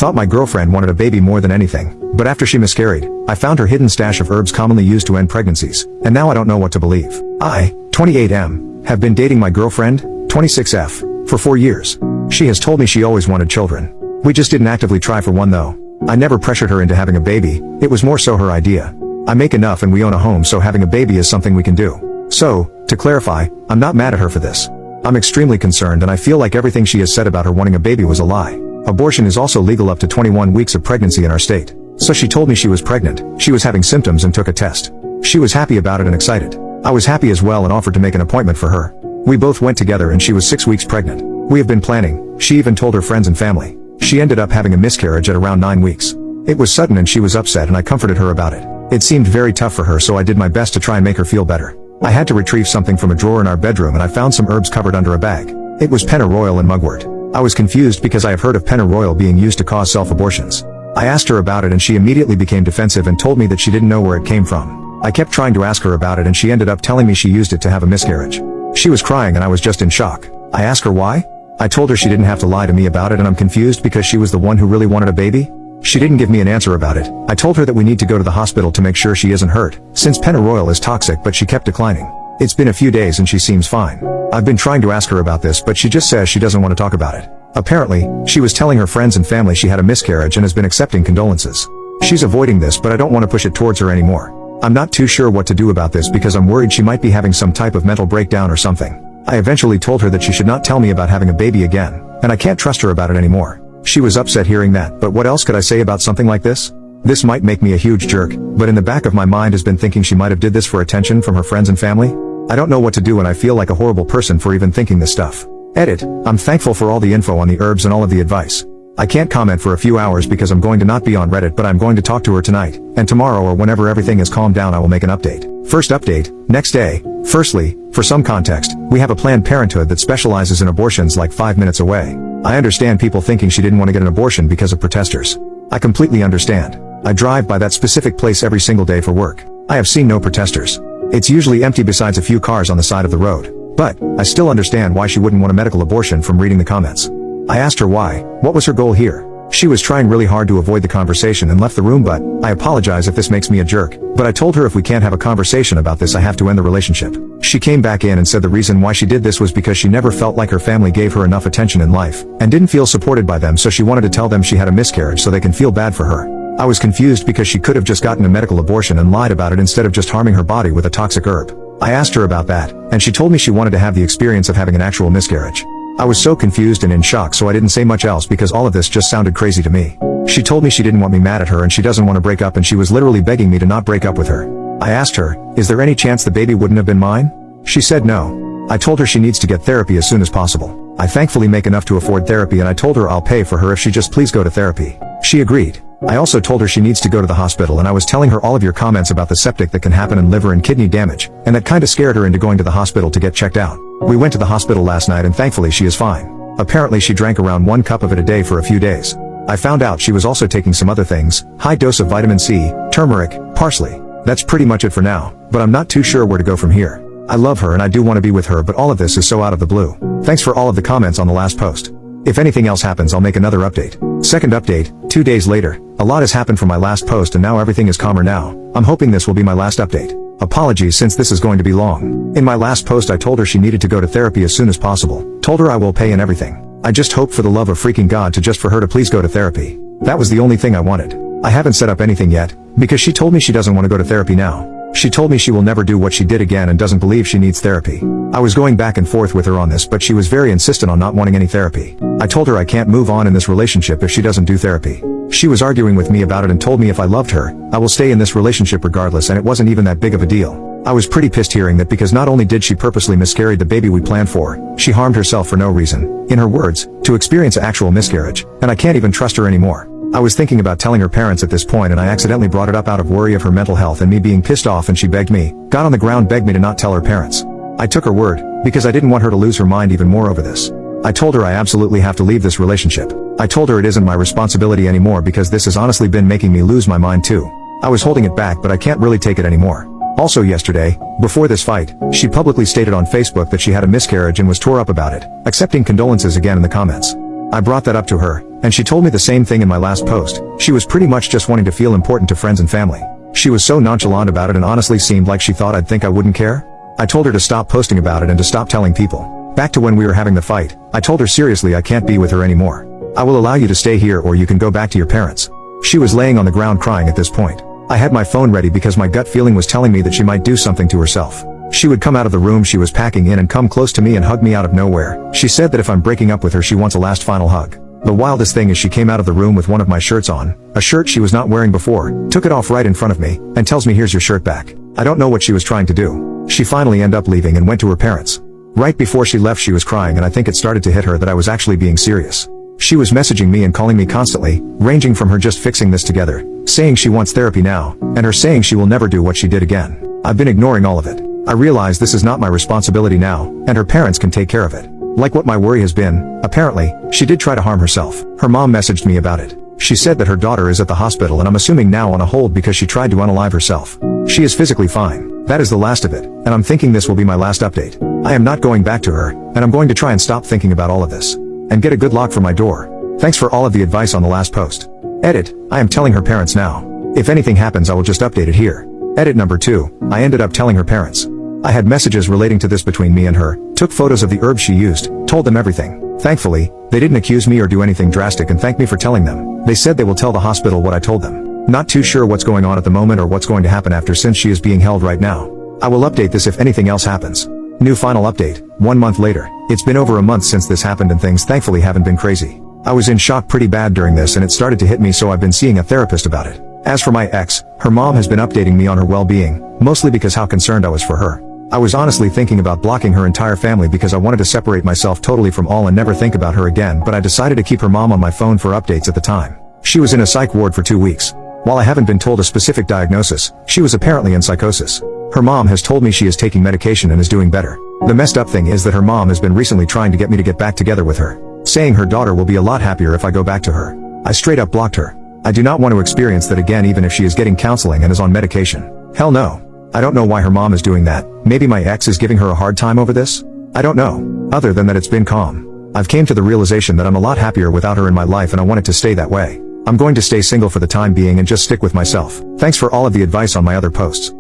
thought my girlfriend wanted a baby more than anything, but after she miscarried, I found her hidden stash of herbs commonly used to end pregnancies, and now I don't know what to believe. I, 28M, have been dating my girlfriend, 26F, for 4 years. She has told me she always wanted children. We just didn't actively try for one though. I never pressured her into having a baby, it was more so her idea. I make enough and we own a home, so having a baby is something we can do. So, to clarify, I'm not mad at her for this. I'm extremely concerned and I feel like everything she has said about her wanting a baby was a lie. Abortion is also legal up to 21 weeks of pregnancy in our state. So she told me she was pregnant, she was having symptoms and took a test. She was happy about it and excited. I was happy as well and offered to make an appointment for her. We both went together and she was 6 weeks pregnant. We have been planning, she even told her friends and family. She ended up having a miscarriage at around 9 weeks. It was sudden and she was upset and I comforted her about it. It seemed very tough for her, so I did my best to try and make her feel better. I had to retrieve something from a drawer in our bedroom and I found some herbs covered under a bag. It was pennyroyal and mugwort. I was confused because I have heard of pennyroyal being used to cause self-abortions. I asked her about it and she immediately became defensive and told me that she didn't know where it came from. I kept trying to ask her about it and she ended up telling me she used it to have a miscarriage. She was crying and I was just in shock. I asked her why. I told her she didn't have to lie to me about it and I'm confused because she was the one who really wanted a baby. She didn't give me an answer about it. I told her that we need to go to the hospital to make sure she isn't hurt, since pennyroyal is toxic, but she kept declining. It's been a few days and she seems fine. I've been trying to ask her about this, but she just says she doesn't want to talk about it. Apparently, she was telling her friends and family she had a miscarriage and has been accepting condolences. She's avoiding this, but I don't want to push it towards her anymore. I'm not too sure what to do about this because I'm worried she might be having some type of mental breakdown or something. I eventually told her that she should not tell me about having a baby again, and I can't trust her about it anymore. She was upset hearing that, but what else could I say about something like this? This might make me a huge jerk, but in the back of my mind has been thinking she might have did this for attention from her friends and family. I don't know what to do and I feel like a horrible person for even thinking this stuff. Edit. I'm thankful for all the info on the herbs and all of the advice. I can't comment for a few hours because I'm going to not be on Reddit, but I'm going to talk to her tonight, and tomorrow or whenever everything has calmed down I will make an update. First update, next day. Firstly, for some context, we have a Planned Parenthood that specializes in abortions like 5 minutes away. I understand people thinking she didn't want to get an abortion because of protesters. I completely understand. I drive by that specific place every single day for work. I have seen no protesters. It's usually empty besides a few cars on the side of the road. But, I still understand why she wouldn't want a medical abortion from reading the comments. I asked her why, what was her goal here? She was trying really hard to avoid the conversation and left the room, but I apologize if this makes me a jerk, but I told her if we can't have a conversation about this I have to end the relationship. She came back in and said the reason why she did this was because she never felt like her family gave her enough attention in life, and didn't feel supported by them, so she wanted to tell them she had a miscarriage so they can feel bad for her. I was confused because she could have just gotten a medical abortion and lied about it instead of just harming her body with a toxic herb. I asked her about that, and she told me she wanted to have the experience of having an actual miscarriage. I was so confused and in shock, so I didn't say much else because all of this just sounded crazy to me. She told me she didn't want me mad at her and she doesn't want to break up, and she was literally begging me to not break up with her. I asked her, is there any chance the baby wouldn't have been mine? She said no. I told her she needs to get therapy as soon as possible. I thankfully make enough to afford therapy and I told her I'll pay for her if she just please go to therapy. She agreed. I also told her she needs to go to the hospital, and I was telling her all of your comments about the septic that can happen and liver and kidney damage, and that kinda scared her into going to the hospital to get checked out. We went to the hospital last night and thankfully she is fine. Apparently she drank around 1 cup of it a day for a few days. I found out she was also taking some other things, high dose of vitamin C, turmeric, parsley. That's pretty much it for now, but I'm not too sure where to go from here. I love her and I do want to be with her, but all of this is so out of the blue. Thanks for all of the comments on the last post. If anything else happens I'll make another update. Second update, 2 days later. A lot has happened from my last post and now everything is calmer now. I'm hoping this will be my last update. Apologies since this is going to be long. In my last post I told her she needed to go to therapy as soon as possible. Told her I will pay and everything. I just hope for the love of freaking God to just for her to please go to therapy. That was the only thing I wanted. I haven't set up anything yet, because she told me she doesn't want to go to therapy now. She told me she will never do what she did again and doesn't believe she needs therapy. I was going back and forth with her on this, but she was very insistent on not wanting any therapy. I told her I can't move on in this relationship if she doesn't do therapy. She was arguing with me about it and told me if I loved her, I will stay in this relationship regardless, and it wasn't even that big of a deal. I was pretty pissed hearing that because not only did she purposely miscarry the baby we planned for, she harmed herself for no reason, in her words, to experience actual miscarriage, and I can't even trust her anymore. I was thinking about telling her parents at this point and I accidentally brought it up out of worry of her mental health and me being pissed off, and she begged me, got on the ground, begged me to not tell her parents. I took her word, because I didn't want her to lose her mind even more over this. I told her I absolutely have to leave this relationship. I told her it isn't my responsibility anymore because this has honestly been making me lose my mind too. I was holding it back, but I can't really take it anymore. Also yesterday, before this fight, she publicly stated on Facebook that she had a miscarriage and was tore up about it, accepting condolences again in the comments. I brought that up to her, and she told me the same thing in my last post. She was pretty much just wanting to feel important to friends and family. She was so nonchalant about it and honestly seemed like she thought I'd think I wouldn't care. I told her to stop posting about it and to stop telling people. Back to when we were having the fight, I told her seriously I can't be with her anymore. I will allow you to stay here or you can go back to your parents. She was laying on the ground crying at this point. I had my phone ready because my gut feeling was telling me that she might do something to herself. She would come out of the room she was packing in and come close to me and hug me out of nowhere. She said that if I'm breaking up with her she wants a last final hug. The wildest thing is she came out of the room with one of my shirts on, a shirt she was not wearing before, took it off right in front of me, and tells me here's your shirt back. I don't know what she was trying to do. She finally ended up leaving and went to her parents. Right before she left she was crying and I think it started to hit her that I was actually being serious. She was messaging me and calling me constantly, ranging from her just fixing this together, saying she wants therapy now, and her saying she will never do what she did again. I've been ignoring all of it. I realize this is not my responsibility now, and her parents can take care of it. Like what my worry has been, apparently, she did try to harm herself. Her mom messaged me about it. She said that her daughter is at the hospital and I'm assuming now on a hold because she tried to unalive herself. She is physically fine. That is the last of it, and I'm thinking this will be my last update. I am not going back to her, and I'm going to try and stop thinking about all of this. And get a good lock for my door. Thanks for all of the advice on the last post. Edit, I am telling her parents now. If anything happens I will just update it here. Edit number 2, I ended up telling her parents. I had messages relating to this between me and her, took photos of the herbs she used, told them everything. Thankfully, they didn't accuse me or do anything drastic and thanked me for telling them. They said they will tell the hospital what I told them. Not too sure what's going on at the moment or what's going to happen after since she is being held right now. I will update this if anything else happens. New final update, 1 month later. It's been over a month since this happened and things thankfully haven't been crazy. I was in shock pretty bad during this and it started to hit me so I've been seeing a therapist about it. As for my ex, her mom has been updating me on her well-being, mostly because how concerned I was for her. I was honestly thinking about blocking her entire family because I wanted to separate myself totally from all and never think about her again, but I decided to keep her mom on my phone for updates at the time. She was in a psych ward for 2 weeks. While I haven't been told a specific diagnosis, she was apparently in psychosis. Her mom has told me she is taking medication and is doing better. The messed up thing is that her mom has been recently trying to get me to get back together with her, saying her daughter will be a lot happier if I go back to her. I straight up blocked her. I do not want to experience that again even if she is getting counseling and is on medication. Hell no. I don't know why her mom is doing that. Maybe my ex is giving her a hard time over this? I don't know. Other than that it's been calm. I've came to the realization that I'm a lot happier without her in my life and I want it to stay that way. I'm going to stay single for the time being and just stick with myself. Thanks for all of the advice on my other posts.